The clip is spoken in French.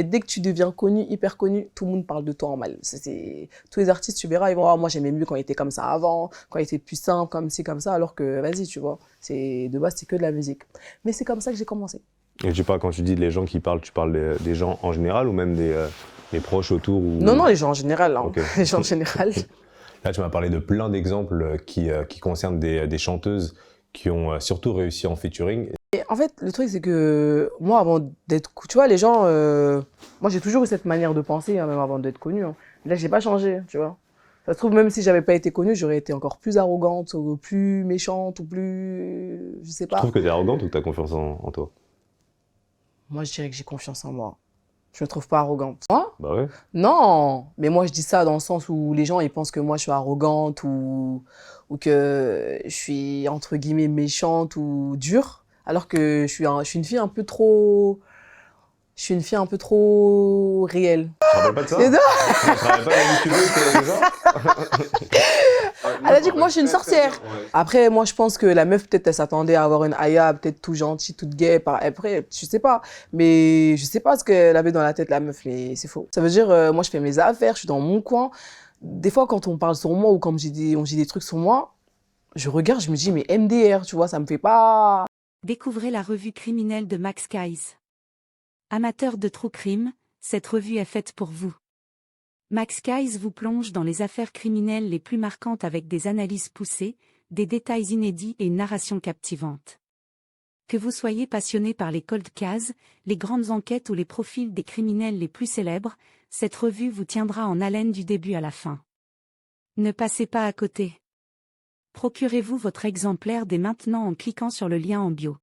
Et dès que tu deviens connu, hyper connu, tout le monde parle de toi en mal. Tous les artistes, tu verras, ils vont dire, moi j'aimais mieux quand il était comme ça avant, quand il était plus simple, comme ci, comme ça, alors que vas-y, tu vois. De base, c'est que de la musique. Mais c'est comme ça que j'ai commencé. Et quand tu dis les gens qui parlent, tu parles des gens en général ou même des proches autour ou... Non, non, les gens en général, hein. Ok. Les gens en général. Là, tu m'as parlé de plein d'exemples qui concernent des chanteuses qui ont surtout réussi en featuring. Et en fait, le truc, c'est que moi, avant d'être... Tu vois, les gens... moi, j'ai toujours eu cette manière de penser, hein, même avant d'être connue. Hein. Là, j'ai pas changé, tu vois. Ça se trouve, même si j'avais pas été connue, j'aurais été encore plus arrogante, ou plus méchante, ou plus... Je sais Tu trouves pas. que t'es arrogante ou que t'as confiance en toi? Moi, je dirais que j'ai confiance en moi. Je me trouve pas arrogante. Moi? Bah ouais. Non! Mais moi, je dis ça dans le sens où les gens, ils pensent que moi, je suis arrogante ou que je suis, entre guillemets, méchante ou dure. Alors que je suis une fille un peu trop... Je suis une fille un peu trop réelle. Tu te rappelles pas de ça? Et non, Tu te rappelles pas de la vidéo déjà? elle a dit que moi, je suis une sorcière. Après, moi, je pense que la meuf, peut-être, elle s'attendait à avoir une Aya, peut-être tout gentille, toute gaie. Après, je sais pas. Mais je sais pas ce qu'elle avait dans la tête, la meuf, mais c'est faux. Ça veut dire, moi, je fais mes affaires, je suis dans mon coin. Des fois, quand on parle sur moi ou quand on dit des trucs sur moi, je regarde, je me dis, mais MDR, tu vois, ça me fait pas... Découvrez la revue criminelle de Max Guys. Amateur de true crime, cette revue est faite pour vous. Max Guys vous plonge dans les affaires criminelles les plus marquantes avec des analyses poussées, des détails inédits et une narration captivante. Que vous soyez passionné par les cold cases, les grandes enquêtes ou les profils des criminels les plus célèbres, cette revue vous tiendra en haleine du début à la fin. Ne passez pas à côté. Procurez-vous votre exemplaire dès maintenant en cliquant sur le lien en bio.